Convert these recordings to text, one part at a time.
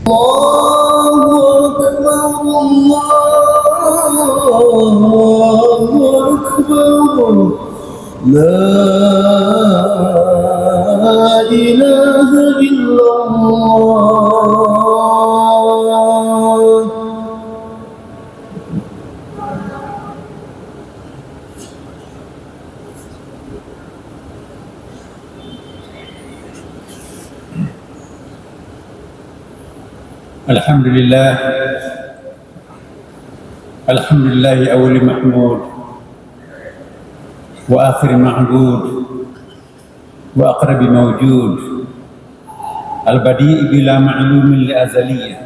الله أكبر لا إله إلا الله. الحمد لله أول محمود وآخر معبود وأقرب موجود البديء بلا معلوم لأزلية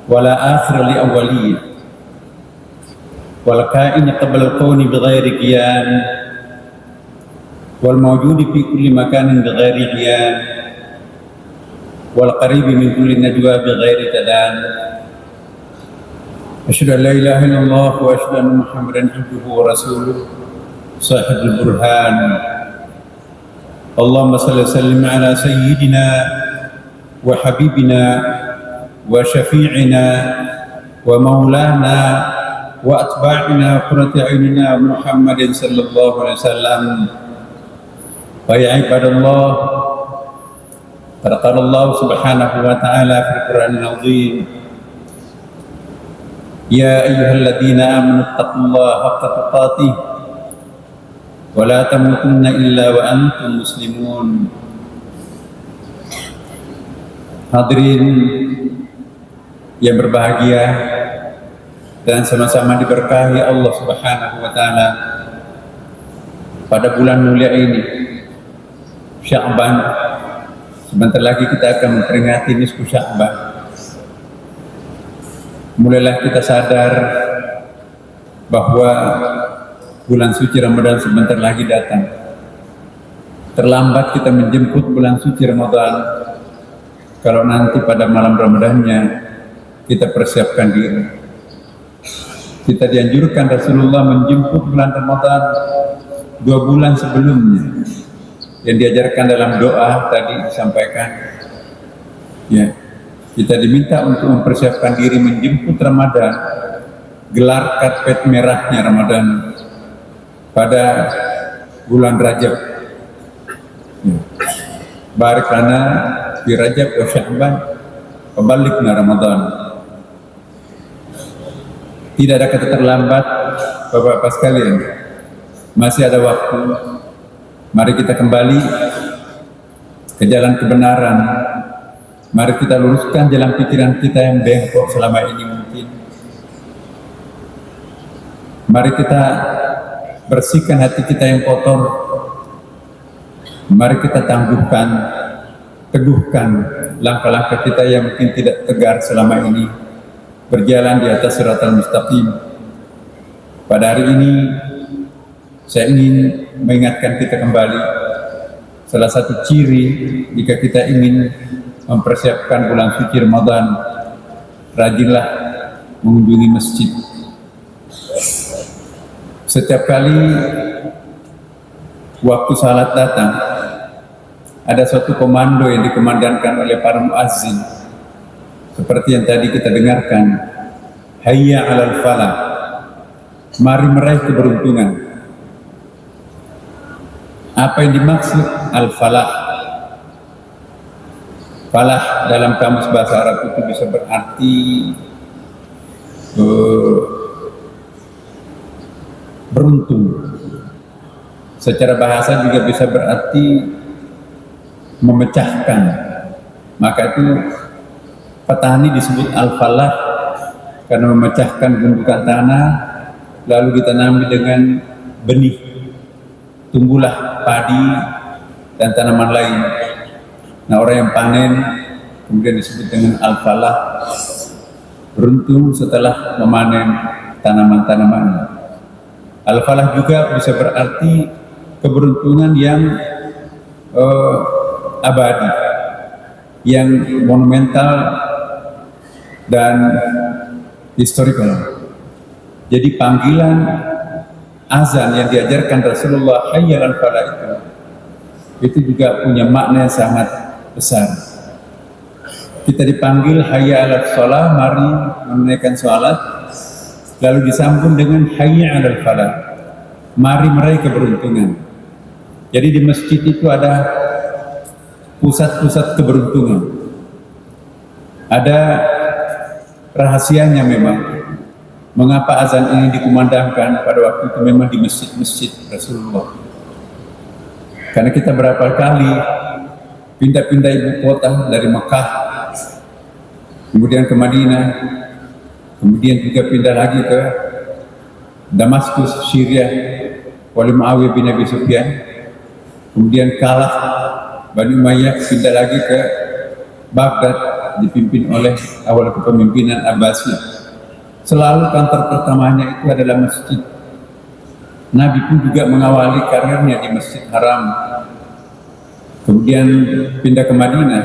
ولا آخر لأولية والكائن قبل الكون بغير كيان والموجود في كل مكان بغير عيان والقريب من كل النجوى بغير تدان. أشهد أن لا إله إلا الله وأشهد أن محمدا عبده ورسوله صاحب البرهان. اللهم صل وسلم على سيدنا وحبيبنا وشفيعنا ومولانا وأتباعنا وقرة أعيننا محمد صلى الله عليه وسلم. ويا عباد الله، قال الله سبحانه وتعالى في القرآن العظيم: يا أيها الذين آمنوا اتقوا الله حق تقاته ولا تموتن إلا وأنتم مسلمون. Hadirin yang berbahagia dan sama-sama diberkahi Allah Subhanahu wa taala, pada bulan mulia ini Sya'ban, sebentar lagi kita akan memperingati nisfu Sya'ban. Mulailah kita sadar bahwa bulan suci Ramadan sebentar lagi datang. Terlambat kita menjemput bulan suci Ramadan kalau nanti pada malam Ramadannya kita persiapkan diri. Kita dianjurkan Rasulullah menjemput bulan Ramadan 2 bulan sebelumnya, yang diajarkan dalam doa tadi disampaikan. Ya, kita diminta untuk mempersiapkan diri menjemput Ramadan, gelar karpet merahnya Ramadan pada bulan Rajab. Ya. Barik lana di Rajab wa Sya'ban wabalikna Ramadan. Tidak ada kata terlambat, Bapak-bapak sekalian. Masih ada waktu. Mari kita kembali ke jalan kebenaran. Mari kita luruskan jalan pikiran kita yang bengkok selama ini mungkin. Mari kita bersihkan hati kita yang kotor. Mari kita tangguhkan, teguhkan langkah-langkah kita yang mungkin tidak tegar selama ini, berjalan di atas siratal mustaqim. Pada hari ini saya ingin mengingatkan kita kembali, salah satu ciri jika kita ingin mempersiapkan bulan suci Ramadan, rajinlah mengunjungi masjid. Setiap kali waktu salat datang, ada suatu komando yang dikumandangkan oleh para muazzin, seperti yang tadi kita dengarkan, hayya 'alal falah, mari meraih keberuntungan. Apa yang dimaksud al-falah? Falah dalam kamus bahasa Arab itu bisa berarti beruntung. Secara bahasa juga bisa berarti memecahkan. Maka itu petani disebut al-falah karena memecahkan gundukan tanah lalu ditanami dengan benih, tumbuhlah padi dan tanaman lain. Nah, orang yang panen kemudian disebut dengan al-falah, beruntung setelah memanen tanaman-tanaman. Al-falah juga bisa berarti keberuntungan yang abadi, yang monumental dan historical. Jadi panggilan azan yang diajarkan Rasulullah hayya 'alal falah itu juga punya makna yang sangat besar. kita dipanggil hayya 'alal shalah, mari menunaikan salat, lalu disambung dengan hayya 'alal falah, mari meraih keberuntungan. Jadi di masjid itu ada pusat-pusat keberuntungan. Ada rahasianya memang. Mengapa azan ini dikumandangkan pada waktu itu memang di masjid-masjid Rasulullah. Karena kita berapa kali pindah-pindah ibu kota dari Mekah, kemudian ke Madinah, kemudian juga pindah lagi ke Damaskus, Syria, oleh Muawiyah bin Abi Sufyan, kemudian kalah Bani Umayyah, pindah lagi ke Baghdad, dipimpin oleh awal kepemimpinan Abbasiyah. Selalu kantor pertamanya itu adalah masjid. Nabi pun juga mengawali karirnya di Masjid Haram. Kemudian pindah ke Madinah,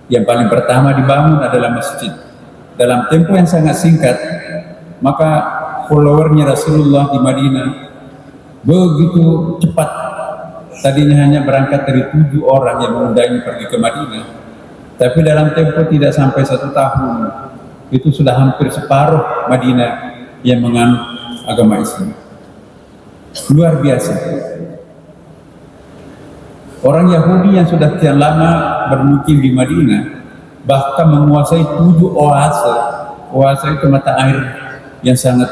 yang paling pertama dibangun adalah masjid. Dalam tempo yang sangat singkat, maka followernya Rasulullah di Madinah begitu cepat. Tadinya hanya berangkat dari 7 orang yang mengundangnya pergi ke Madinah, tapi dalam tempo tidak sampai 1 tahun, itu sudah hampir separuh Madinah yang menganut agama Islam. Luar biasa. Orang Yahudi yang sudah sekian lama bermukim di Madinah bahkan menguasai 7 oase. Oase itu mata air yang sangat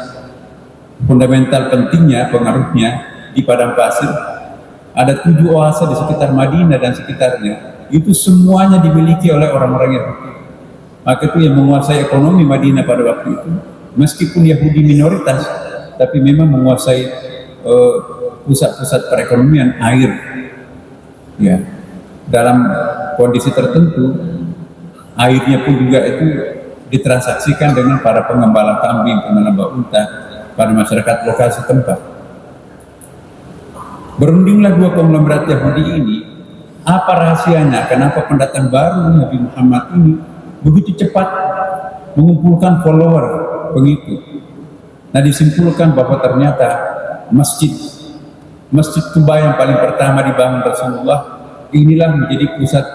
fundamental, pentingnya, pengaruhnya di padang pasir. Ada 7 oase di sekitar Madinah dan sekitarnya. Itu semuanya dimiliki oleh orang-orang Yahudi. Maka itu yang menguasai ekonomi Madinah pada waktu itu. Meskipun Yahudi minoritas, tapi memang menguasai pusat-pusat perekonomian air. Ya, dalam kondisi tertentu, airnya pun juga itu ditransaksikan dengan para pengembala kambing, pengembala unta pada masyarakat lokasi tempat. Berundinglah 2 konglomerat Yahudi ini. Apa rahasianya? Kenapa pendatang baru Nabi Muhammad ini begitu cepat mengumpulkan follower, pengikut? Nah, disimpulkan bahwa ternyata Masjid Kuba yang paling pertama dibangun Rasulullah, inilah menjadi pusat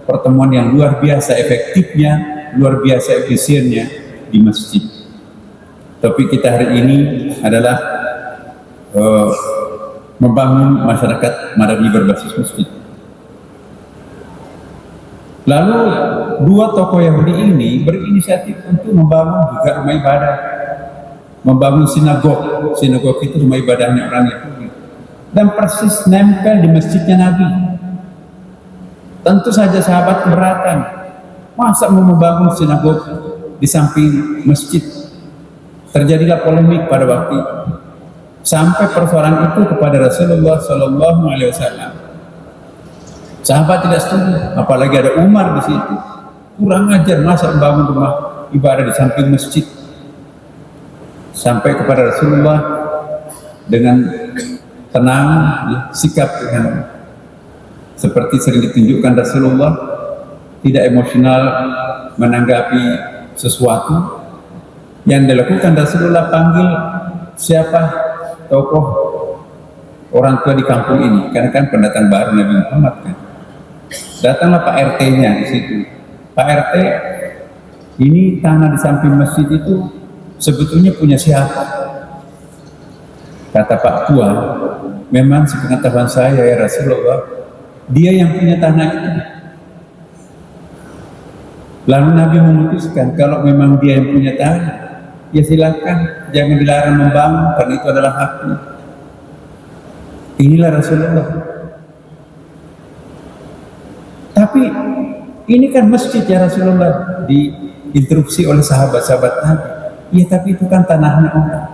pertemuan yang luar biasa efektifnya, luar biasa efisiennya di masjid. Topik kita hari ini adalah membangun masyarakat Madani berbasis masjid. Lalu 2 tokoh Yahudi ini berinisiatif untuk membangun juga rumah ibadah, membangun sinagog. Sinagog itu rumah ibadahnya orang Yahudi, dan persis nempel di masjidnya Nabi. Tentu saja sahabat keberatan. Masa mau membangun sinagog di samping masjid? Terjadilah polemik pada waktu itu. Sampai persoalan itu kepada Rasulullah Shallallahu Alaihi Wasallam. Sahabat tidak setuju, apalagi ada Umar di situ. Kurang ajar, masa membangun rumah ibadah di samping masjid. Sampai kepada Rasulullah dengan tenang, ya, sikap dengan seperti sering ditunjukkan Rasulullah, tidak emosional menanggapi sesuatu. Yang dilakukan Rasulullah, panggil siapa tokoh orang tua di kampung ini, karena kan pendatang baru Nabi Muhammad kan. Datanglah Pak RT-nya di situ. Pak RT, ini tanah di samping masjid itu sebetulnya punya siapa? Kata Pak Tua, memang sepengetahuan saya ya Rasulullah, dia yang punya tanah itu. Lalu Nabi memutuskan kalau memang dia yang punya tanah, ya silakan, jangan dilarang membangun karena itu adalah haknya. Inilah Rasulullah. Tapi ini kan masjid ya Rasulullah, diinterupsi oleh sahabat-sahabat Nabi. Ya tapi itu kan tanahnya orang.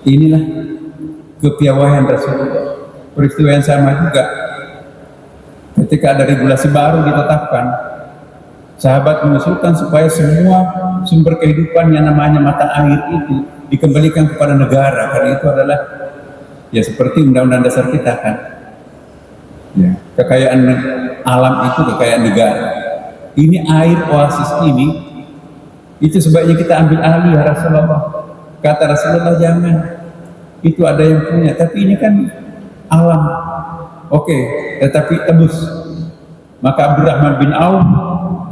Inilah kepiawaian Rasulullah. Peristiwa yang sama juga ketika ada regulasi baru ditetapkan, sahabat mengusulkan supaya semua sumber kehidupan yang namanya mata air itu dikembalikan kepada negara, karena itu adalah ya seperti undang-undang dasar kita kan. Ya, kekayaan alam itu kekayaan negara. Ini air oasis ini, itu sebaiknya kita ambil alih ya Rasulullah. Kata Rasulullah, jangan, itu ada yang punya, tapi ini kan alam. Oke, tetapi tebus. Maka Abdurrahman bin Auf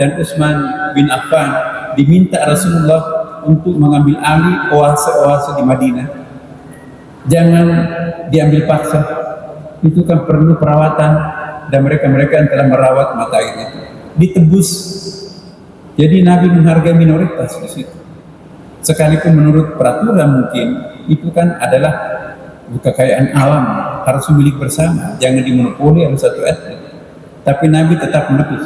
dan Utsman bin Affan diminta Rasulullah untuk mengambil alih oase-oase di Madinah. Jangan diambil paksa, itu kan perlu perawatan, dan mereka yang telah merawat mata air itu ditebus. Jadi Nabi menghargai minoritas di situ. Sekalipun menurut peraturan mungkin itu kan adalah kekayaan alam, harus milik bersama, jangan dimonopoli oleh satu etnik. Tapi Nabi tetap menebus.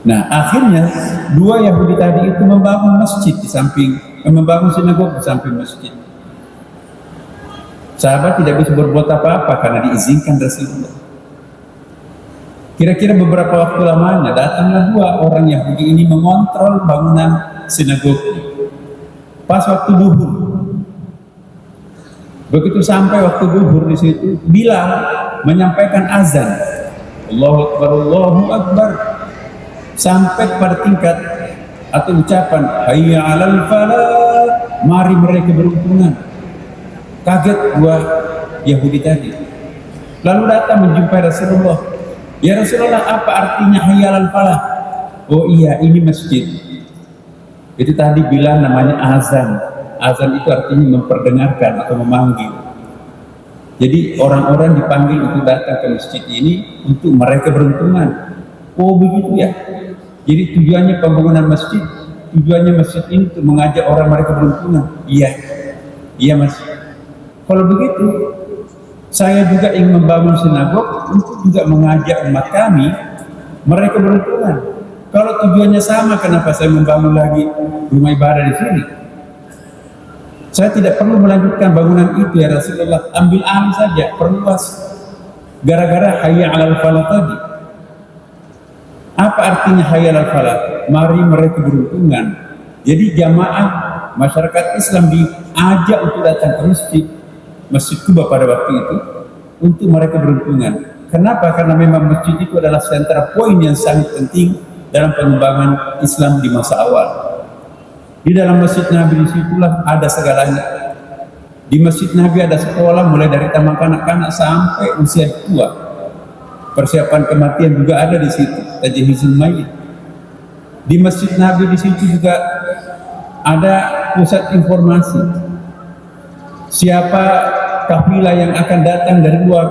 Nah, akhirnya dua Yahudi tadi itu membangun masjid di samping, membangun sinagog di samping masjid. Sahabat tidak bisa berbuat apa-apa karena diizinkan Rasulullah. Kira-kira beberapa waktu lamanya datanglah dua orang Yahudi ini mengontrol bangunan sinagog. Pas waktu duhur, begitu sampai waktu duhur di situ, Bilal menyampaikan azan, Allahu Akbar, Allahu Akbar, sampai pada tingkat atau ucapan hayya 'alal falah, mari mereka beruntungan. Kaget dua Yahudi tadi, lalu datang menjumpai Rasulullah. Ya Rasulullah, apa artinya hayya 'alal falah? Oh iya, ini masjid. Itu tadi bilang namanya azan. Azan itu artinya memperdengarkan atau memanggil. Jadi orang-orang dipanggil untuk datang ke masjid ini untuk mereka beruntungan. Oh begitu ya. Jadi tujuannya pembangunan masjid, tujuannya masjid ini untuk mengajak orang mereka beruntungan. Iya, iya mas. Kalau begitu, saya juga ingin membangun sinagog untuk juga mengajak umat kami mereka beruntungan. Kalau tujuannya sama, kenapa saya membangun lagi rumah ibadah di sini? Saya tidak perlu melanjutkan bangunan itu ya Rasulullah, ambil alih saja, perluas. Gara-gara hayya 'alal falah tadi. Apa artinya hayya 'alal falah? Mari mereka beruntungan. Jadi jamaah masyarakat Islam diajak untuk datang ke Masjid Kuba pada waktu itu untuk mereka beruntungan. Kenapa? Karena memang masjid itu adalah sentra poin yang sangat penting dalam pengembangan Islam di masa awal. Di dalam masjid Nabi disitulah ada segalanya. Di masjid Nabi ada sekolah mulai dari taman kanak-kanak sampai usia tua. Persiapan kematian juga ada di situ, tajhizul mayit. Di masjid Nabi di situ juga ada pusat informasi. Siapa kafilah yang akan datang dari luar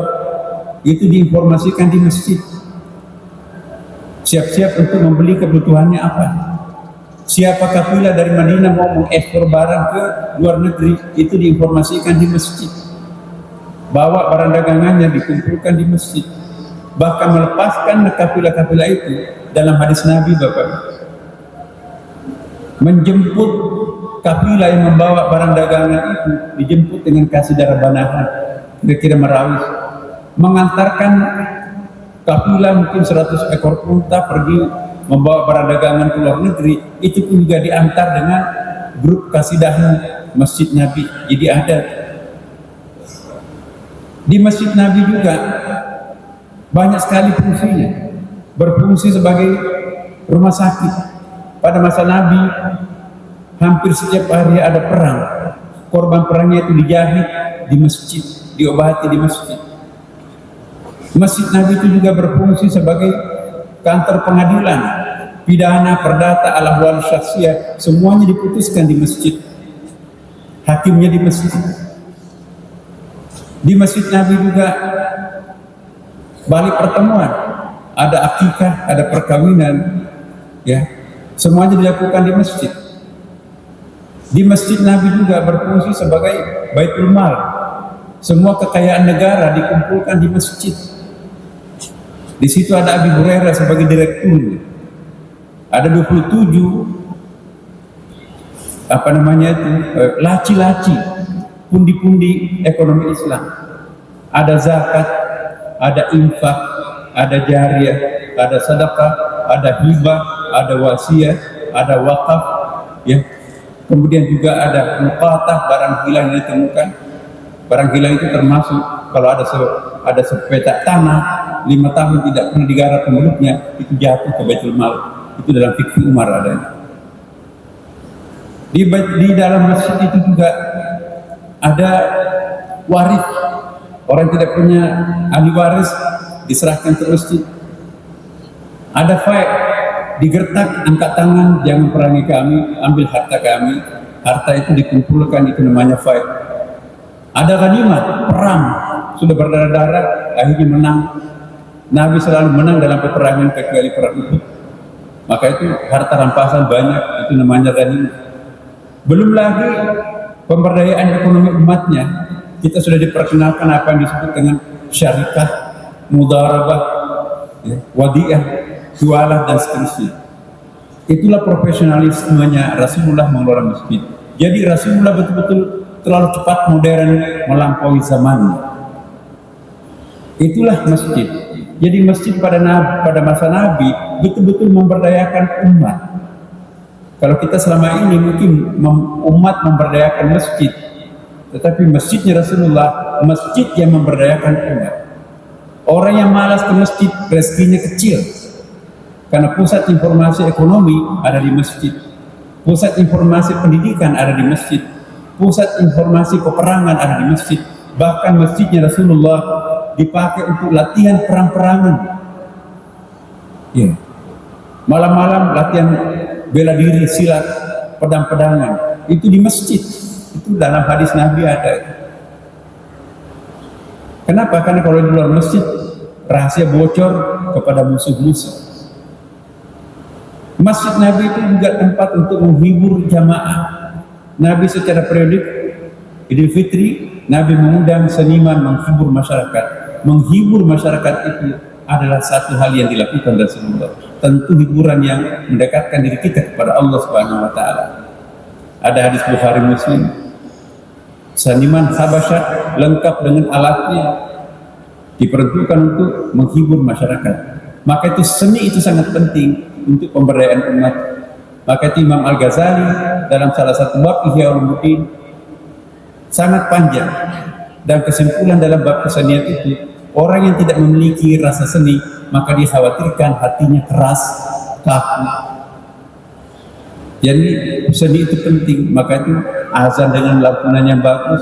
itu diinformasikan di masjid. Siap-siap untuk membeli kebutuhannya apa. Siapa kafilah dari Madinah mau mengekspor barang ke luar negeri, itu diinformasikan di masjid. Bawa barang dagangannya dikumpulkan di masjid. Bahkan melepaskan kafilah-kafilah itu dalam hadis Nabi Bapak. Menjemput kafilah yang membawa barang dagangan itu dijemput dengan kasih darah banahan, kira-kira merawis. Mengantarkan kafilah mungkin 100 ekor unta pergi membawa barang dagangan ke luar negeri, itu pun juga diantar dengan grup kasidahan Masjid Nabi. Jadi ada di Masjid Nabi juga banyak sekali fungsinya, berfungsi sebagai rumah sakit. Pada masa Nabi hampir setiap hari ada perang, korban perangnya itu dijahit di masjid, diobati di masjid. Masjid Nabi itu juga berfungsi sebagai kantor pengadilan, pidana, perdata, al-ahwal syakhsiyah, semuanya diputuskan di masjid. Hakimnya di masjid. Di Masjid Nabi juga balik pertemuan, ada akikah, ada perkawinan, ya, semuanya dilakukan di masjid. Di Masjid Nabi juga berfungsi sebagai baitul mal, semua kekayaan negara dikumpulkan di masjid. Di situ ada Abi Hurairah sebagai direktur. Ada 27 laci-laci, pundi-pundi ekonomi Islam. Ada zakat, ada infak, ada jariyah, ada sedekah, ada hibah, ada wasiat, ada wakaf, ya. Kemudian juga ada muqatah, barang hilang yang ditemukan. Barang hilang itu termasuk kalau ada sepetak tanah 5 tahun tidak pernah digarap pemiliknya, itu jatuh ke Baitul Mal. Itu dalam fikih Umar adanya. Di dalam masjid itu juga ada waris. Orang tidak punya ahli waris diserahkan ke masjid. Ada faid, digertak, angkat tangan, jangan perangi kami, ambil harta kami. Harta itu dikumpulkan, itu namanya fight. Ada ganimat, perang, sudah berdarah-darah, akhirnya menang. Nabi selalu menang dalam peperangan kecuali perang Uhud. Maka itu harta rampasan banyak, itu namanya ganimat. Belum lagi pemberdayaan ekonomi umatnya. Kita sudah diperkenalkan apa yang disebut dengan syarikah, mudharabah, ya, wadiah, jualah dan seterusnya. Itulah profesionalismenya Rasulullah mengelola masjid. Jadi Rasulullah betul-betul terlalu cepat modern melampaui zamannya. Itulah masjid. Jadi masjid pada masa Nabi betul-betul memberdayakan umat. Kalau kita selama ini mungkin umat memberdayakan masjid, tetapi masjidnya Rasulullah, masjid yang memberdayakan umat. Orang yang malas ke masjid, rezekinya kecil. Karena pusat informasi ekonomi ada di masjid. Pusat informasi pendidikan ada di masjid. Pusat informasi peperangan ada di masjid. Bahkan masjidnya Rasulullah dipakai untuk latihan perang-perangan. Ya. Malam-malam latihan bela diri, silat, pedang-pedangan. Itu di masjid. Itu dalam hadis Nabi ada. Kenapa? Karena kalau di luar masjid rahasia bocor kepada musuh-musuh. Masjid Nabi itu juga tempat untuk menghibur jamaah. Nabi secara periodik, Idul Fitri, Nabi mengundang seniman menghibur masyarakat. Menghibur masyarakat itu adalah satu hal yang dilakukan Rasulullah. Tentu hiburan yang mendekatkan diri kita kepada Allah Subhanahu wa taala. Ada hadis Bukhari Muslim. Seniman Habasyah lengkap dengan alatnya diperuntukkan untuk menghibur masyarakat. Maka itu seni itu sangat penting untuk pemberdayaan umat. Maka itu Imam Al-Ghazali dalam salah satu bab Ihya Ulumuddin sangat panjang, dan kesimpulan dalam bab kesenian itu, orang yang tidak memiliki rasa seni maka dikhawatirkan hatinya keras, kaku. Jadi seni itu penting. Maka itu azan dengan lantunan yang bagus,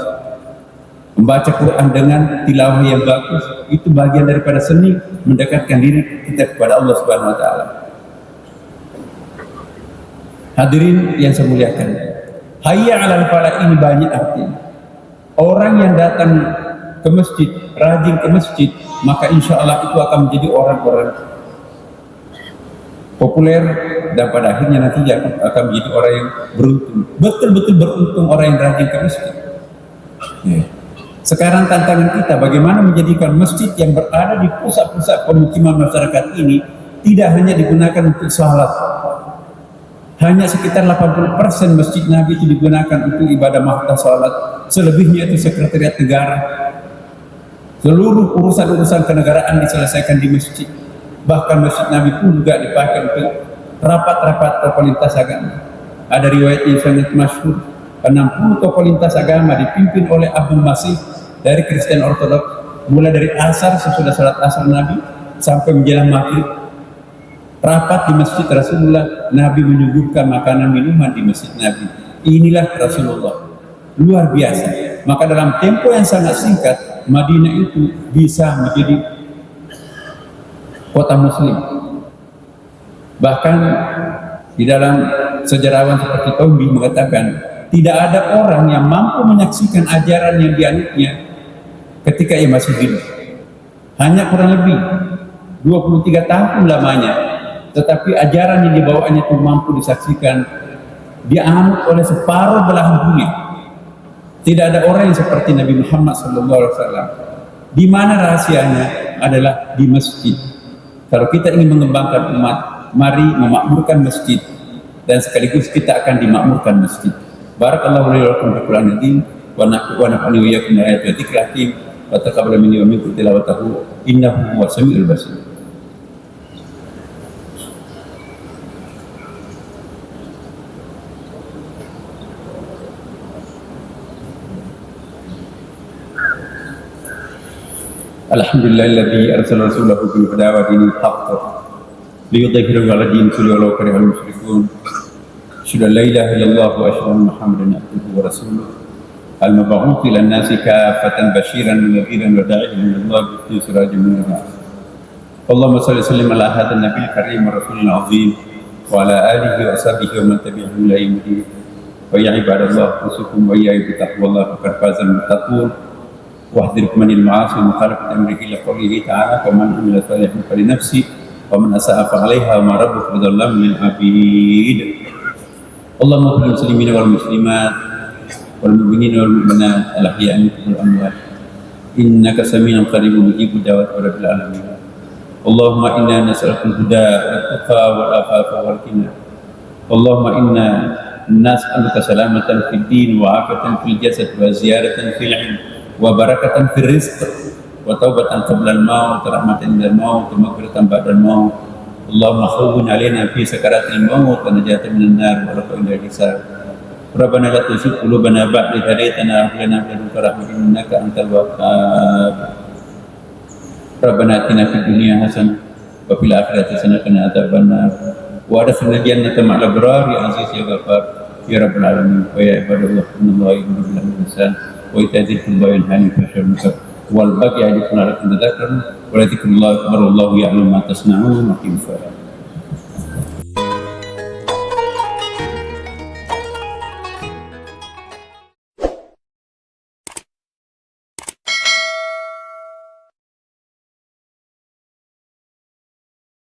membaca Quran dengan tilawah yang bagus, itu bagian daripada seni mendekatkan diri kita kepada Allah Subhanahu wa taala. Hadirin yang saya muliakan, hayya 'alal falah ini banyak artinya. Orang yang datang ke masjid, rajin ke masjid, maka insya Allah itu akan menjadi orang-orang populer, dan pada akhirnya nanti akan menjadi orang yang beruntung. Betul-betul beruntung orang yang rajin ke masjid. Ya. Sekarang tantangan kita bagaimana menjadikan masjid yang berada di pusat-pusat pemukiman masyarakat ini tidak hanya digunakan untuk sholat. Hanya sekitar 80% masjid Nabi itu digunakan untuk ibadah mahta sholat. Selebihnya itu sekretariat negara. Seluruh urusan-urusan kenegaraan diselesaikan di masjid. Bahkan masjid Nabi pun juga dipakai untuk rapat-rapat tokoh lintas agama. Ada riwayat yang sangat masyhur, 60 tokoh lintas agama dipimpin oleh Abdul Masih dari Kristen Ortodoks, mulai dari asar sesudah salat asar Nabi sampai menjelang maghrib. Rapat di masjid Rasulullah, Nabi menyuguhkan makanan minuman di masjid Nabi. Inilah Rasulullah, luar biasa. Maka dalam tempo yang sangat singkat, Madinah itu bisa menjadi kota muslim. Bahkan di dalam sejarawan seperti Tombi mengatakan, tidak ada orang yang mampu menyaksikan ajaran yang dianutnya ketika ia masih hidup. Hanya kurang lebih 23 tahun lamanya, tetapi ajaran yang dibawanya itu mampu disaksikan, dianut oleh separuh belahan dunia. Tidak ada orang yang seperti Nabi Muhammad SAW. Di mana rahasianya? Adalah di masjid. Kalau kita ingin mengembangkan umat, mari memakmurkan masjid, dan sekaligus kita akan dimakmurkan masjid. Barakallahu li wa lakum bil Qur'anil azim wa nafa'ani wa iyyakum bi ayatil dzikril hakim wa taqabbal minni wa minkum tilawatahu innahu huwas samiul basir. Alhamdulillahilladzi arsala rasulahu bil huda wa dinil haqq liyudhhirahu 'ala din kulli walau karihal musyrikun. Asyhadu an la ilaha illallah wa asyhadu anna Muhammadan abduhu wa rasuluh. Al-mab'uts ila an-nasi kaffatan basyiran wa nadhiran wa da'iyan ila Allah bi sirajan munir. Allahumma shalli wa sallim ala hadzal nabiyil karim wa rasulil azim وعلى آله وصحبه ومن تبعهم إلى يوم الدين. ويا عباد الله أوصيكم وإياي بتقوى الله فقد فاز المتقون واحذركم من المعاصي ومخالفة أمره لقوله تعالى فمن عمل صالحا فلنفسه ومن أساء فعليها وما ربك بظلام للعبيد. اللهم اغفر للمسلمين والمسلمات والمؤمنين والمؤمنات الأحياء منكم والأموات إنك سميع قريب مجيب الدعوات رب العالمين. اللهم إنا نسألك الهدى والتقى والعفاف والغنى. اللهم إنا نسألك سلامة في الدين وعافية في الجسد وزيادة في العلم وبركة في الرزق وتوبة قبل الموت ورحمة عند الموت ومغفرة بعد الموت. اللهم هون علينا في سكرات الموت ونجاة من النار ورفع إلى الحساب. ربنا لا تزغ قلوبنا بعد إذ هديتنا وهب لنا من لدنك رحمة إنك أنت الوهاب. ربنا آتنا في الدنيا حسنة وفي الآخرة حسنة وقنا عذاب النار وأدخلنا الجنة مع الأبرار يا عزيز يا غفار يا رب العالمين. ويا عباد الله إن الله يأمر بالعدل والإحسان وإيتاء ذي القربى وينهى عن الفحشاء والمنكر والبغي يعظكم لعلكم تذكرون ولذكر الله أكبر والله يعلم ما تصنعون. وأقيموا الصلاة.